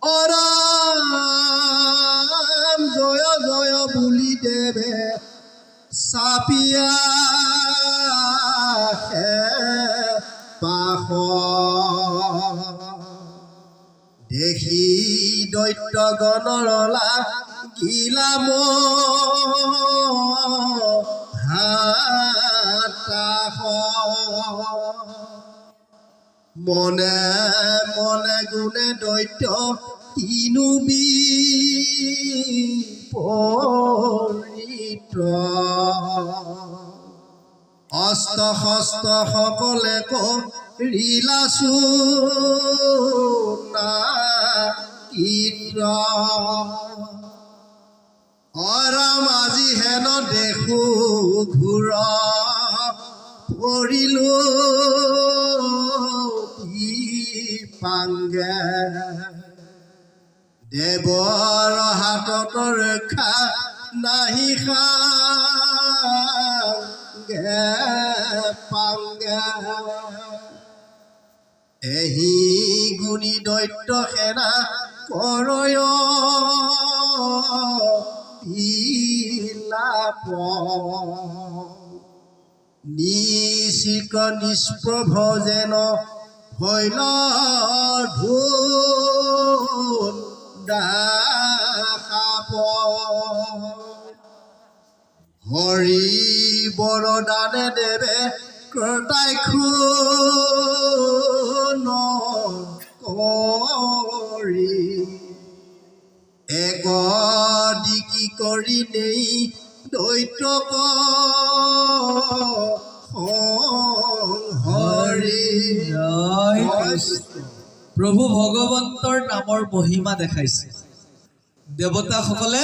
অৰাম জয় জয় বুলি দেৱে চাপিয়া পাশ দেখি দৈত্য গণৰলা গিলাম হাতাশ মনে মনে গুণে দৈত্য কিনো বিপৰীত অস্ত শস্ত সকলে কৰিলাছো না অৰাম আজি হেন দেখো ঘূৰ পৰিলো পাংগে দেৱৰ হাতত ৰক্ষা নাহি খাংগে পাংগে এহি গুণী দৈত্য সেনা কৰয় ইলাপ নিশিক নিষ্প্ৰভ যেন হৈল ঢোল দাসাপ হৰি বৰদানে দেৱে ক্ৰতাই খুন কৰি এক দিকি কৰি নেই দৈত্যক হৰি জয় কৃষ্ণ। প্ৰভু ভগৱন্তৰ নামৰ মহিমা দেখাইছে। দেৱতাসকলে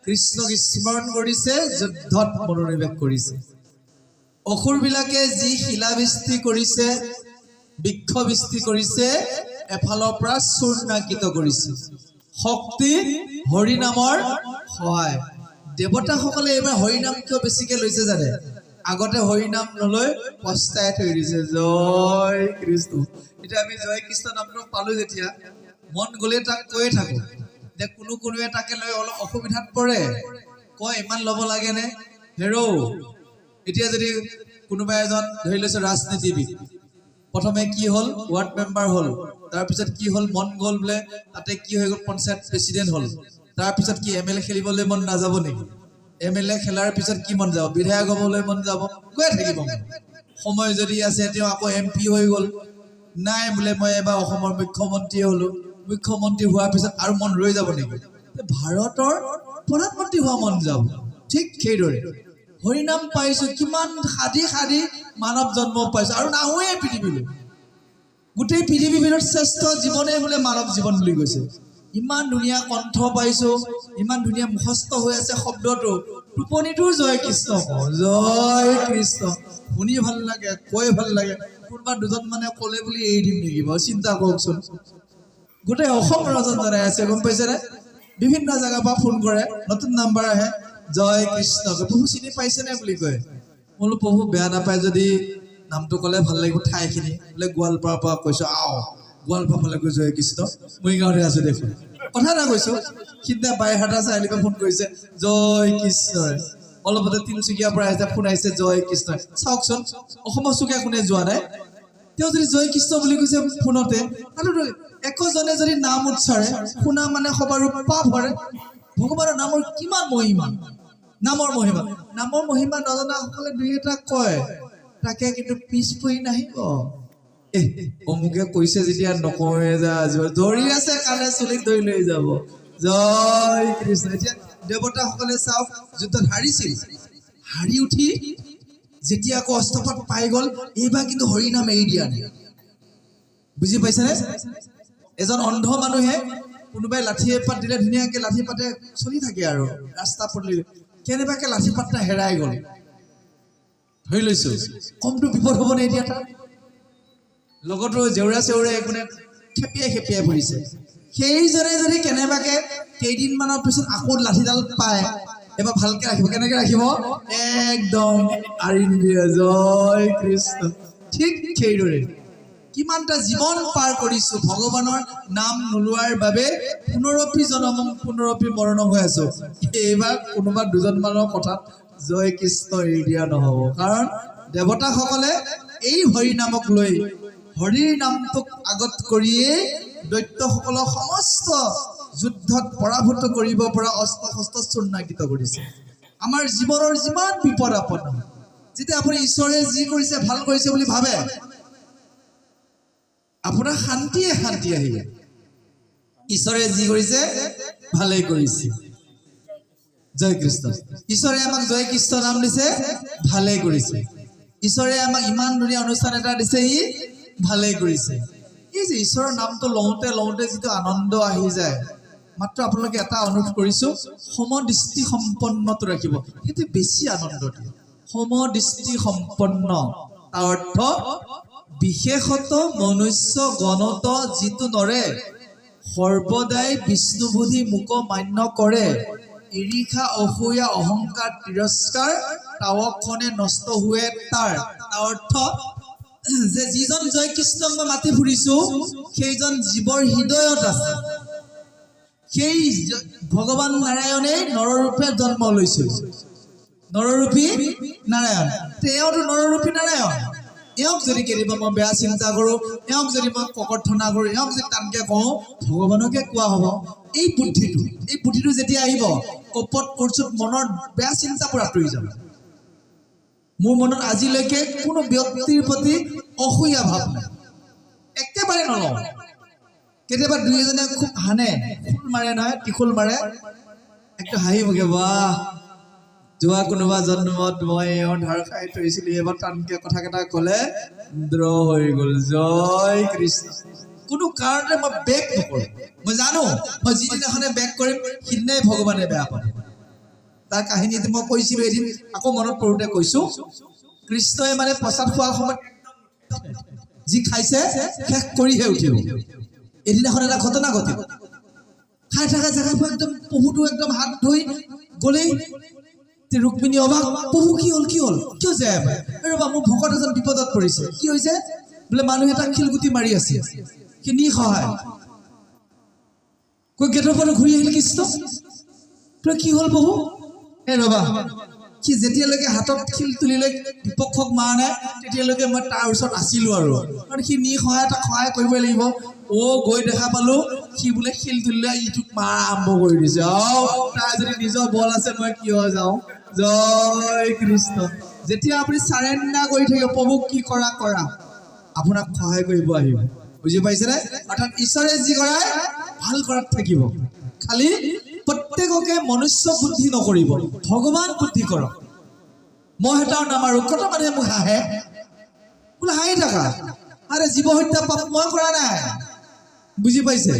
কৃষ্ণক স্মৰণ কৰিছে, যুদ্ধত মনোনিৱেশ কৰিছে। অসুৰবিলাকে যি শিলাবৃষ্টি কৰিছে, বৃক্ষবৃষ্টি কৰিছে, এফালৰ পৰা চূৰ্ণাকিত কৰিছে। শক্তি হৰিনামৰ সহায়। দেৱতাসকলে এইবাৰ হৰিনাম কিয় বেছিকৈ লৈছে জানে? আগতে হৰিনাম নলৈ পস্তাই থৈ দিছে। জয় কৃষ্ণ। এতিয়া আমি জয় কৃষ্ণ নামটো পালোঁ যেতিয়া মন গ'লে তাক কৈয়ে থাকোঁ। যে কোনোৱে তাকে লৈ অলপ অসুবিধাত পৰে, কয় ইমান ল'ব লাগেনে হেৰৌ। এতিয়া যদি কোনোবা এজন ধৰি লৈছোঁ ৰাজনীতিবিদ, প্ৰথমে কি হ'ল ৱাৰ্ড মেম্বাৰ হ'ল, তাৰপিছত কি হ'ল মন গ'ল বোলে তাতে কি হৈ গ'ল পঞ্চায়ত প্ৰেচিডেণ্ট হ'ল, তাৰপিছত কি MLA খেলিবলৈ মন নাযাব নেকি? MLA খেলাৰ পিছত কি মন যাব? বিধায়ক হ'বলৈ মন যাব, গৈ থাকিব। সময় যদি আছে তেওঁ আকৌ MP হৈ গ'ল, নাই বোলে মই এবাৰ অসমৰ মুখ্যমন্ত্ৰী হ'লোঁ, মুখ্যমন্ত্ৰী হোৱাৰ পিছত আৰু মন ৰৈ যাব নেকি? ভাৰতৰ প্ৰধানমন্ত্ৰী হোৱা মন যাব। ঠিক সেইদৰে হৰিনাম পাইছোঁ, কিমান সাধি সাধি মানৱ জন্ম পাইছোঁ আৰু নাহোৱে পৃথিৱীলৈ। গোটেই পৃথিৱীৰ ভিতৰত শ্ৰেষ্ঠ জীৱনেই বোলে মানৱ জীৱন বুলি কৈছে। ইমান ধুনীয়া কণ্ঠ পাইছোঁ, ইমান ধুনীয়া মুখস্থ হৈ আছে শব্দটো, টোপনিটোও জয় কৃষ্ণ। জয় কৃষ্ণ শুনি ভাল লাগে, কৈ ভাল লাগে। কোনোবা দুজন মানে ক'লে বুলি এৰি দিম নেকি বাৰু? চিন্তা কৰকচোন। গোটেই অসম ৰজন জনাই আছে, গম পাইছেনে? বিভিন্ন জেগাৰ পৰা ফোন কৰে, নতুন নাম্বাৰ আহে, জয় কৃষ্ণ প্ৰভু চিনি পাইছেনে বুলি কয়। বোলো প্ৰভু বেয়া নাপায় যদি নামটো ক'লে ভাল লাগিব। ঠাইখিনি বোলে গোৱালপাৰাৰ পৰা কৈছোঁ, আও গোৱালপাৰা ফালে গৈ জয় কৃষ্ণ, মৰিগাঁৱতে আছোঁ দেখোন। কথা এটা কৈছোঁ, সিদিনা বাইহাটা চাৰিআলিৰ পৰা ফোন কৰিছে, জয় কৃষ্ণ। অলপতে তিনিচুকীয়াৰ পৰা আহিছে, ফোন আহিছে জয় কৃষ্ণ। চাওকচোন অসমৰ চুকে কোনে যোৱা নাই, তেওঁ যদি জয় কৃষ্ণ বুলি কৈছে ফোনতে, আৰু একজনে যদি নাম উচ্চাৰে শুনা মানে সবাৰো পাপ ভৰে। ভগৱানৰ নামৰ কিমান মহিমা, নামৰ মহিমা। নামৰ মহিমা নজনাসকলে দুই এটা কয়, তাকে কিন্তু পিছ পৰি নাহিব। অমুকে কৈছে যেতিয়া নকওঁৱে যে আজি ধৰি আছে কালে চুলিত ধৰি লৈ যাব। জয় কৃষ্ণ। এতিয়া দেৱতাসকলে চাওক যুদ্ধত হাৰিছিল, হাৰি উঠি যেতিয়া আকৌ অস্ত্ৰপাত পাই গ'ল, এইবাৰ কিন্তু হৰিনাম এৰি দিয়া নাই। বুজি পাইছেনে? এজন অন্ধ মানুহে কোনোবাই লাঠি এপাত দিলে ধুনীয়াকৈ লাঠি পাতে চলি থাকে আৰু ৰাস্তা পদূলি, কেনেবাকৈ লাঠি পাতটা হেৰাই গ'ল। ধৰি লৈছোঁ কমটো বিপদ হ'ব নে এতিয়া? তাত লগতো জেউৰা চেউৰা একোনে খেপিয়াই খেপিয়াই পৰিছে। সেইজনে যদি কেনেবাকৈ কেইদিনমানৰ পিছত আকৌ লাঠিডাল পায়, এবাৰ ভালকৈ ৰাখিব। কেনেকৈ ৰাখিব? একদম আৰি নিদিয়ে। জয় কৃষ্ণ। ঠিক সেইদৰে কিমানটা জীৱন পাৰ কৰিছো ভগৱানৰ নাম নোলোৱাৰ বাবে পুনৰপি জনম পুনৰপি মৰণ হৈ আছো এইবাৰ কোনোবা দুজন মানুহৰ কথাত জয় কৃষ্ণ এৰি দিয়া নহ'ব কাৰণ দেৱতাসকলে এই হৰি নামক লৈ হৰিৰ নামটোক আগত কৰিয়ে দৈত্যসকলক সমস্ত যুদ্ধত পৰাভূত কৰিব পৰা অস্ত্ৰ শস্ত্ৰ চূৰ্ণাকৃত কৰিছে আমাৰ জীৱনৰ যিমান বিপদ আপদ যেতিয়া আপুনি ঈশ্বৰে যি কৰিছে ভাল কৰিছে বুলি ভাবে আপোনাৰ শান্তিয়ে শান্তি আহিলে ঈশ্বৰে যি কৰিছে ভালেই কৰিছে জয় কৃষ্ণ ঈশ্বৰে আমাক জয় কৃষ্ণ নাম দিছে ভালেই কৰিছে ঈশ্বৰে আমাক ইমান ধুনীয়া অনুষ্ঠান এটা দিছে ই ভালেই কৰিছে এই যে ঈশ্বৰৰ নামটো লওঁতে লওঁতে যিটো আনন্দ আহি যায় মাত্ৰ আপোনালোকে এটা অনুৰোধ কৰিছো সমদৃষ্টি সম্পন্নটো ৰাখিব সেইটো বেছি আনন্দ দিয়ে সমদৃষ্টি সম্পন্ন তাৰ অৰ্থ বিশেষত মনুষ্য গণত যিটো নৰে সৰ্বদাই বিষ্ণুবুধি মুক মান্য কৰে ঈৰ্ষা অসূয়া অহংকাৰ তিৰস্কাৰ তাৱকখনে নষ্ট हुए তাৰ অৰ্থ যে যিজন জয় কৃষ্ণক মই মাতি ফুৰিছো সেইজন জীৱৰ হৃদয়ত আছে সেই ভগৱান নাৰায়ণে নৰৰূপে জন্ম লৈছিল নৰৰূপী নাৰায়ণ তেওঁতো নৰৰূপী নাৰায়ণ এওক যদি কেতিয়াবা মই বেয়া চিন্তা কৰোঁ এওক যদি মই ককৰ্থনা কৰোঁ এওক যদি টানকে কওঁ ভগৱানকে কোৱা হ'ব এই বুদ্ধিটো যেতিয়া আহিব কপট কুৰ্চুত মনৰ বেয়া চিন্তাবোৰ আঁতৰি যাব মোৰ মনত আজিলৈকে কোনো ব্যক্তিৰ প্ৰতি অসূয়া ভাৱ নাই একেবাৰে নলওঁ কেতিয়াবা দুই এজনে খুব হানে ফুল মাৰে নহয় টিখুল মাৰে একটু হাঁহি মুখে বাহ যোৱা কোনোবা জন্মত মই এওঁ ধাৰ খাই থৈছিলোঁ এবাৰ টানকে কথা কেইটা ক'লে দ্ৰ হৈ গ'ল জয় কৃষ্ণ কোনো কাৰণতে মই বেক নকৰোঁ মই জানো মই যিদিনাখনে বেক কৰিম সিদিনাই ভগৱানে বেয়া পাব তাৰ কাহিনী মই কৈছিলোঁ এদিন আকৌ মনত পৰোঁতে কৈছোঁ কৃষ্ণই মানে প্ৰসাদ খোৱাৰ সময়ত যি খাইছে শেষ কৰিহে উঠিব এদিনাখন এটা ঘটনা ঘটিল খাই থকা জেগাবোৰ একদম প্ৰভুটো একদম হাত ধুই গ'লেই ৰুক্মিণী অবাক প্ৰভু কি হ'ল কিয় যায় ৰ'বা মোৰ ভকত এজন বিপদত পৰিছে কি হৈছে বোলে মানুহ এটা শিলগুটি মাৰি আছে সি নিসহায় কৈ গেটৰ পৰা ঘূৰি আহিল কৃষ্ণ বোলে কি হ'ল প্ৰভু ৰ'বা সি যেতিয়ালৈকে হাতত শিল তুলি লৈ বিপক্ষক মাৰা নাই তেতিয়ালৈকে মই তাৰ ওচৰত আছিলোঁ আৰু কাৰণ সি নিসহায় তাক সহায় কৰিবই লাগিব গৈ দেখা পালোঁ সি বোলে শিল তুলি লৈ ইটোক মাৰা আৰম্ভ কৰি দিছে তাৰ যদি নিজৰ বল আছে মই কিয় যাওঁ জয় কৃষ্ণ যেতিয়া আপুনি চাৰেণ্ডাৰ কৰি থাকিব প্ৰভুক কি কৰা আপোনাক সহায় কৰিব আহিব বুজি পাইছেনে অৰ্থাৎ ঈশ্বৰে যি কৰাই ভাল কৰাত থাকিব খালি প্ৰত্যেককে মনুষ্য বুদ্ধি নকৰিব ভগৱান বুদ্ধি কৰক মই হেতাও নামাৰো কত মানুহে মোক হাঁহে বোলে হাঁহি থাকা আৰে জীৱ হত্যা পাপ মই কৰা নাই বুজি পাইছে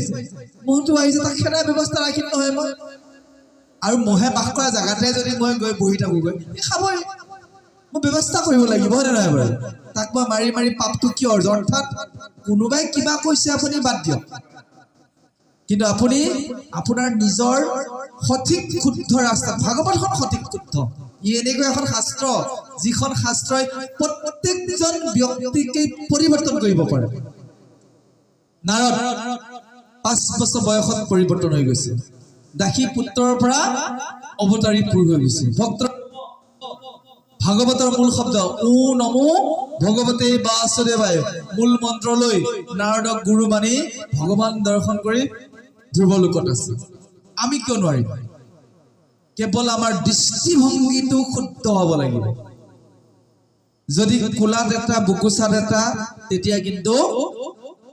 মহটো আহিছে তাক খেদাৰ ব্যৱস্থা ৰাখিম নহয় মই আৰু মহে বাস কৰা জেগাতে যদি মই গৈ বহি থাকোগৈ খাবই মই ব্যৱস্থা কৰিব লাগিব হয় নহয় বাৰু তাক মই মাৰি মাৰি পাপটো কিয় অৰ্থাৎ কোনোবাই কিবা কৈছে আপুনি বাদ দিয়ক কিন্তু আপুনি আপোনাৰ নিজৰ সঠিক শুদ্ধ ৰাস্তা ভাগৱতখন সঠিক শুদ্ধ ই এনেকৈ এখন শাস্ত্ৰ যিখন শাস্ত্ৰই প্ৰত্যেকজন ব্যক্তিকে পৰিৱৰ্তন কৰিব পাৰে নাৰদ 5 বছৰ বয়সত পৰিৱৰ্তন হৈ গৈছে দাসী পুত্ৰৰ পৰা অৱতাৰী পুৰ হৈ গৈছে ভক্ত ভাগৱতৰ মূল শব্দ ও নমো ভগৱতে বাসুদেৱায় মূল মন্ত্ৰ লৈ নাৰদক গুৰু মানি ভগৱান দৰ্শন কৰি ধ্ৰুৱলোকত আছে আমি কিয় নোৱাৰিম কেৱল আমাৰ দৃষ্টিভংগীটো শুদ্ধ হ'ব লাগিব যদি কোলাত এটা বুকুচাত এটা তেতিয়া কিন্তু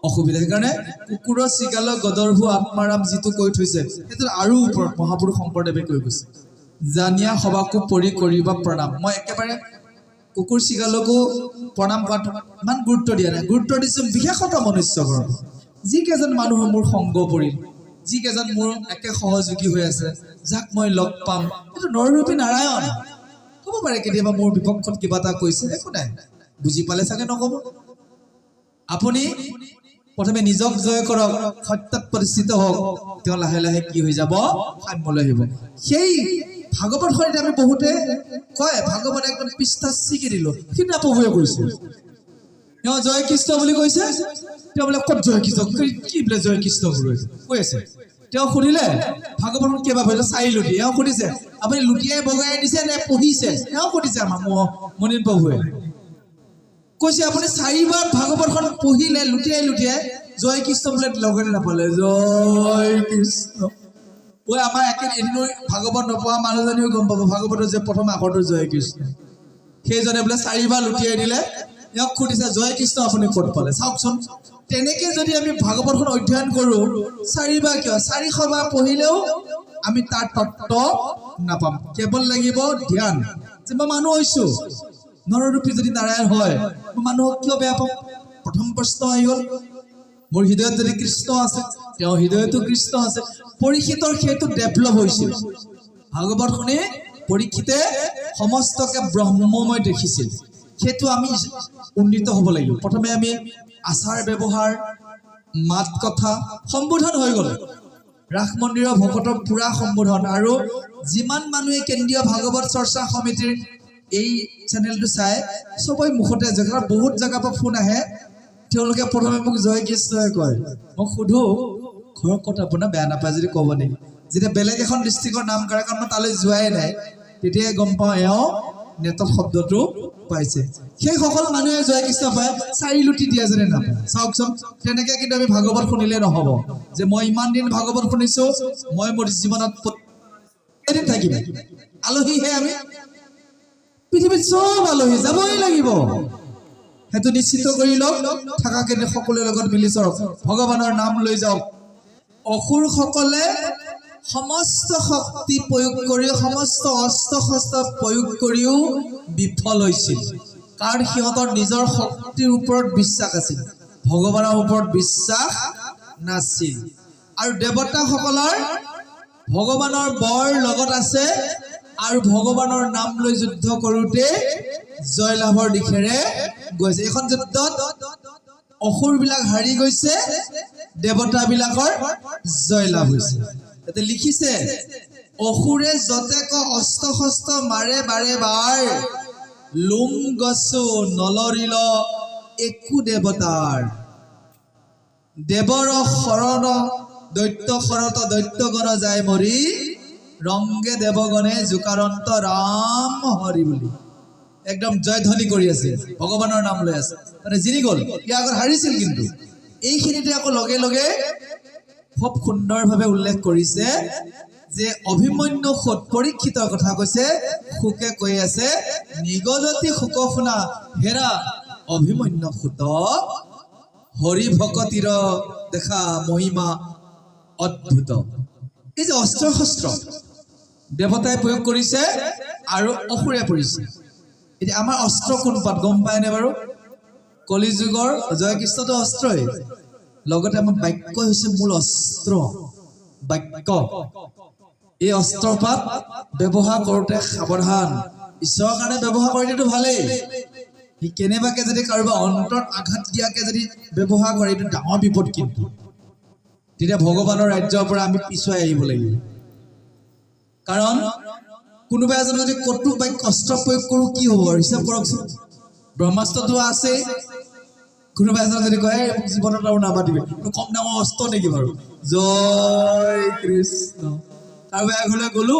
অসুবিধা সেইকাৰণে কুকুৰৰ চিগাল গদৰ্ভু আত্মাৰাম যিটো কৈ থৈছে সেইটো আৰু ওপৰত মহাপুৰুষ শংকৰদেৱে কৈ গৈছে জানিয়া সবাকো পৰি কৰিবা প্ৰণাম মই একেবাৰে কুকুৰ চিগালকো প্ৰণাম কৰাত ইমান গুৰুত্ব দিয়া নাই গুৰুত্ব দিছোঁ বিশেষত মনুষ্যকৰণ যিকেইজন মানুহ মোৰ সংগ পৰিল যিকেইজন মোৰ একে সহযোগী হৈ আছে যাক মই লগ পাম এইটো নৰৰূপী নাৰায়ণ ক'ব পাৰে কেতিয়াবা মোৰ বিপক্ষত কিবা এটা কৈছে একো নাই বুজি পালে চাগে নক'ব আপুনি প্ৰথমে নিজক জয় কৰক সত্যত প্ৰতিষ্ঠিত হওক তেওঁ লাহে লাহে কি হৈ যাব সাম্যলৈ আহিব সেই ভাগৱতখনিত আমি বহুতে কয় ভাগৱত একদম পৃষ্ঠা ছিগি দিলোঁ সিদিনা প্ৰভুৱে কৈছে তেওঁ জয় কৃষ্ণ বুলি কৈছে তেওঁ বোলে ক'ত জয় কৃষ্ণ কি বোলে জয় কৃষ্ণ কৈ আছে তেওঁ সুধিলে ভাগৱতখন কেইবাৰ পঢ়িলে 4 লুটি তেওঁ সুধিছে আপুনি লুটিয়াই বগাই দিছে নে পঢ়িছে তেওঁ সুধিছে আমাৰ মনিন প্ৰভুৱে কৈছে আপুনি 4বাৰ ভাগৱতখন পঢ়িলে লুটিয়াই জয় কৃষ্ণ বোলে লগতে নাপালে জয় কৃষ্ণ ঐ আমাৰ এদিন ভাগৱত নপঢ়া মানুহজনীও গম পাব ভাগৱতৰ যে প্ৰথম আখৰটো জয় কৃষ্ণ সেইজনে বোলে 4বাৰ লুটিয়াই দিলে ইয়াক সুধিছে জয় কৃষ্ণ আপুনি ক'ত পালে চাওকচোন তেনেকে যদি আমি ভাগৱতখন অধ্যয়ন কৰো 4বাৰ কিয় 400বাৰ পঢ়িলেও আমি তাৰ তত্ত্ব নাপাম কেৱল লাগিব ধ্যান যে মই মানুহ হৈছো নৰৰূপী যদি নাৰায়ণ হয় মই মানুহক কিয় বেয়া পাম প্ৰথম প্ৰশ্ন আহি গ'ল মোৰ হৃদয়ত যদি কৃষ্ণ আছে তেওঁৰ হৃদয়তো কৃষ্ণ আছে পৰীক্ষিতৰ সেইটো ডেভেলপ হৈছিল ভাগৱতখনে পৰীক্ষিতে সমস্তকে ব্ৰহ্মময় দেখিছিল সেইটো আমি উন্নীত হ'ব লাগিব প্ৰথমে আমি আচাৰ ব্যৱহাৰ মাত কথা সম্বোধন হৈ গ'ল ৰাস মন্দিৰৰ ভকতৰ পুৰা সম্বোধন আৰু যিমান মানুহে কেন্দ্ৰীয় ভাগৱত চৰ্চা সমিতিৰ এই চেনেলটো চাই সবই মুখতে জেগা বহুত জেগাৰ পৰা ফোন আহে তেওঁলোকে প্ৰথমে মোক জয় কৃষ্ণই কয় মই সুধো ঘৰৰ কথা আপোনাৰ বেয়া নাপায় যদি ক'ব নেকি যেতিয়া বেলেগ এখন ডিষ্ট্ৰিক্টৰ নাম কৰাৰ কাৰণে তালৈ যোৱাই নাই তেতিয়া গম পাওঁ এওঁ নেটত শব্দটো পাইছে সেই সকল মানুহে জয় কৃষ্ণ পায় 4 লুটি দিয়া যেনে নাপায় চাওকচোন তেনেকৈ কিন্তু আমি ভাগৱত শুনিলে নহ'ব যে মই ইমান দিন ভাগৱত শুনিছোঁ মই মোৰ জীৱনত এদিন থাকিম আলহীহে আমি পৃথিৱীত চব আলহী যাবই লাগিব সেইটো নিশ্চিত কৰি লওক থাকাকে সকলোৰে লগত মিলি চৰক ভগৱানৰ নাম লৈ যাওক অসুৰসকলে সমস্ত শক্তি প্ৰয়োগ কৰি সমস্ত অস্ত্ৰ শস্ত্ৰ প্ৰয়োগ কৰিও বিফল হৈছিল কাৰণ সিহঁতৰ নিজৰ শক্তিৰ ওপৰত বিশ্বাস আছিল ভগৱানৰ ওপৰত বিশ্বাস নাছিল আৰু দেৱতাসকলৰ ভগৱানৰ বৰ লগত আছে আৰু ভগৱানৰ নাম লৈ যুদ্ধ কৰোঁতে জয় লাভৰ দিশেৰে গৈছে এইখন যুদ্ধত অসুৰবিলাক হাৰি গৈছে দেৱতাবিলাকৰ জয় লাভ হৈছে এতে লিখিছে অসুৰে যতেক অস্ত্ৰ শস্ত্ৰ মাৰে বাৰে বাৰ লোম গছো নলৰিল একো দেৱতাৰ দেৱৰ শৰণ দৈত্য শৰত দৈত্যগণ যায় মৰি ৰংগে দেৱগণে জোকাৰন্ত ৰাম হৰি বুলি একদম জয়ধ্বনি কৰি আছে ভগৱানৰ নাম লৈ আছে মানে জিনি গ'ল ইয়াৰ আগত হাৰিছিল কিন্তু এইখিনিতে আকৌ লগে লগে খুব সুন্দৰভাৱে উল্লেখ কৰিছে যে অভিমন্যু সুত পৰীক্ষিতৰ কথা কৈছে সুকে কৈ আছে নিগদতি সুক শুনা হেৰা অভিমন্যু সুত হৰি ভকতিৰ দেখা মহিমা অদ্ভুত এই যে অস্ত্ৰ শস্ত্ৰ দেৱতাই প্ৰয়োগ কৰিছে আৰু অসুৰে পৰিছে এতিয়া আমাৰ অস্ত্ৰ কোনপাত গম পায়নে বাৰু কলিযুগৰ জয় কৃষ্ণটো অস্ত্ৰই লগতে আমাৰ বাক্য হৈছে মূল অস্ত্ৰ বাক্য এই অস্ত্ৰপাত ব্যৱহাৰ কৰোঁতে সাৱধান ঈশ্বৰৰ কাৰণে ব্যৱহাৰ কৰিলেতো ভালেই সি কেনেবাকে যদি কাৰোবাৰ অন্তৰত আঘাত দিয়াকে যদি ব্যৱহাৰ কৰে এইটো ডাঙৰ বিপদ কিন্তু তেতিয়া ভগৱানৰ ৰাজ্যৰ পৰা আমি পিছুৱাই আহিব লাগিব কাৰণ কোনোবা এজন যদি কটু বাক্য অস্ত্ৰ প্ৰয়োগ কৰোঁ কি হ'ব হিচাপ কৰকচোন ব্ৰহ্মাস্ত্ৰটো আছে কোনোবা এজন যদি কয় জীৱনত আৰু নামাতিবি কম ডাঙৰ অস্ত্ৰ নেকি বাৰু জয় কৃষ্ণ কাৰোবাৰ ঘৰলৈ গ'লো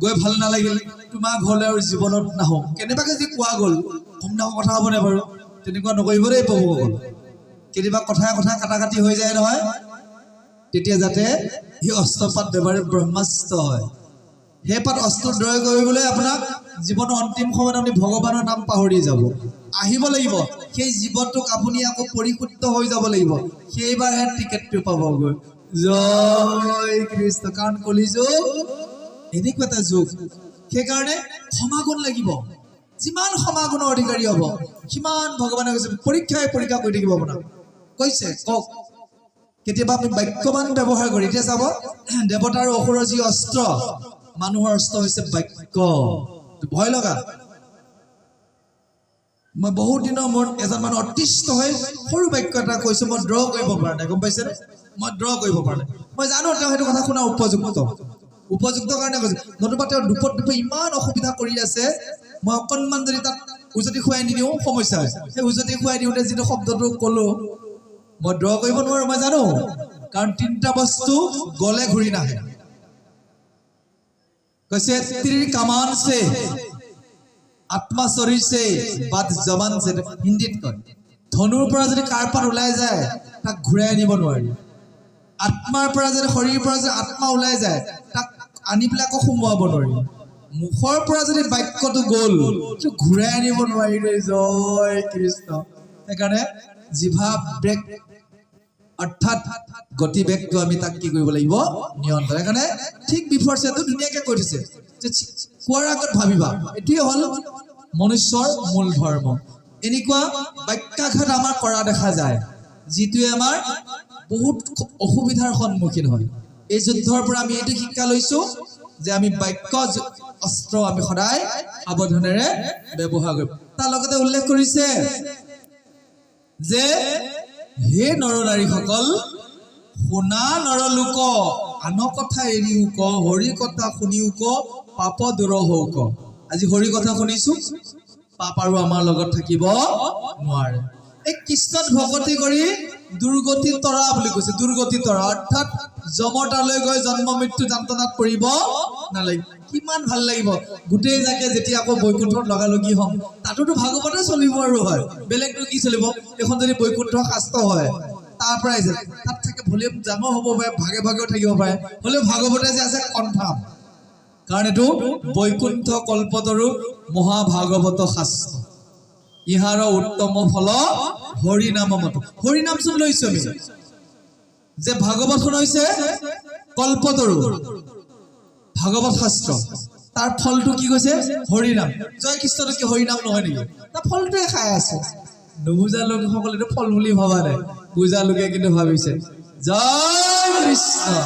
গৈ ভাল নালাগিল তোমাৰ ঘৰলৈ আৰু জীৱনত নাহোঁ কেনেবাকৈ যদি কোৱা গ'ল কম ডাঙৰ কথা হ'বনে বাৰু তেনেকুৱা নকৰিব দেই প্ৰভুসকল কেতিয়াবা কথাই কাটা কাটি হৈ যায় নহয় তেতিয়া যাতে সেই অস্ত্ৰপাত ব্যৱহাৰ ব্ৰহ্মাস্ত্ৰ হয় সেই পাত অস্ত্ৰ দ্ৰয় কৰিবলৈ আপোনাক জীৱনৰ অন্তিম সময়ত আপুনি ভগৱানৰ নাম পাহৰি যাব আহিব লাগিব সেই জীৱনটোক আপুনি আকৌ পৰিশুদ্ধ হৈ যাব লাগিব সেইবাৰহে টিকেটটো পাবগৈ জয় কৃষ্ণ কাৰণ কলিযুগ এনেকুৱা এটা যুগ সেইকাৰণে ক্ষমাগুণ লাগিব যিমান ক্ষমাগুণৰ অধিকাৰী হ'ব সিমান ভগৱানে কৈছে পৰীক্ষা কৰি থাকিব আপোনাক কৈছে কওক কেতিয়াবা আমি বাক্যবান ব্যৱহাৰ কৰি এতিয়া চাব দেৱতা আৰু অসুৰৰ যি অস্ত্ৰ মানুহৰ অস্ত্ৰ হৈছে বাক্য ভয় লগা মই বহুত দিনৰ মূৰত এজন মানুহ অতিষ্ঠ হৈ সৰু বাক্য এটা কৈছোঁ মই ড্ৰ কৰিব পৰা নাই গম পাইছেনে মই ড্ৰ কৰিব পৰা নাই মই জানো তেওঁ সেইটো কথা শুনা উপযুক্ত কাৰণে কৈছে নতুবা তেওঁ দুপত ইমান অসুবিধা কৰি আছে মই অকণমান যদি তাত উজতি খুৱাই নিদিওঁ সমস্যা হয় সেই উজতি খুৱাই দিওঁতে যিটো শব্দটো ক'লো মই ড্ৰ কৰিব নোৱাৰো মই জানো কাৰণ তিনিটা বস্তু গলে ঘূৰি নাহে কৈছে তীৰ কামান সে আত্মা শৰীৰ সে বাদ জবান সে হিন্দীত কয় ধনুৰ পৰা যদি কাৰপাত ওলাই যায় তাক ঘূৰাই আনিব নোৱাৰি আত্মাৰ পৰা যদি শৰীৰৰ পৰা যদি আত্মা ওলাই যায় তাক আনি পেলাই আকৌ সোমোৱাব নোৱাৰি মুখৰ পৰা যদি বাক্যটো গ'ল ঘূৰাই আনিব নোৱাৰি জয় কৃষ্ণ সেইকাৰণে জিভা ব্ৰেক অৰ্থাৎ গতি বেগটো আমি তাক কি কৰিব লাগিব নিয়ন্ত্ৰণ সেইকাৰণে ঠিক বিফৰ সেটো ধুনীয়াকে কৈ দিছে যে কোৱাৰ আগত ভাবিবা এটোৱে হ'ল মনুষ্যৰ মূল ধৰ্ম এনেকুৱা বাক্যাঘাত আমাৰ কৰা দেখা যায় যিটোৱে আমাৰ বহুত অসুবিধাৰ সন্মুখীন হয় এই যুদ্ধৰ পৰা আমি এইটো শিক্ষা লৈছো যে আমি বাক্য অস্ত্ৰ আমি সদায় সাৱধানেৰে ব্যৱহাৰ কৰিব তাৰ লগতে উল্লেখ কৰিছে যে হে নৰনাৰীসকল শুনা নৰলোক আন কথা এৰিও ক হৰি কথা শুনিও ক পাপ দূৰ হও ক আজি হৰি কথা শুনিছো পাপ আৰু আমাৰ লগত থাকিব নোৱাৰে এই কৃষ্ণত ভগতি কৰি দুৰ্গতি তৰা বুলি কৈছে দুৰ্গতি তৰা অৰ্থাৎ যমতালৈ গৈ জন্ম মৃত্যু যন্ত্ৰণাত পৰিব নালাগিব কিমান ভাল লাগিব গোটেই জাকে যেতিয়া আকৌ বৈকুণ্ঠত লগালগি হম তাতোতো ভাগৱতে চলিব আৰু হয় বেলেগটো কি চলিব এখন যদি বৈকুণ্ঠ শাস্ত্ৰ হয় তাৰ পৰা আহিছে তাত থাকে ভলিউম ডাঙৰ হ'ব পাৰে ভাগে ভাগেও থাকিব পাৰে হ'লেও ভাগৱতে যে আছে কনফাৰ্ম কাৰণ এইটো বৈকুণ্ঠ কল্পতৰু মহাভাগৱত শাস্ত্ৰ ইহাৰ উত্তম ফল হৰি নামত হৰি নাম চোন লৈছো আমি যে ভাগৱতখন হৈছে কল্পতৰু ভাগৱত শাস্ত্ৰ তাৰ ফলটো কি কৈছে হৰি নাম জয় কৃষ্ণটো কি হৰি নাম নহয় নেকি তাৰ ফলটোৱে খাই আছে নুবুজা লোকসকলেতো ফল বুলি ভবা নাই বুজা লোকে কিন্তু ভাবিছে জয় কৃষ্ণ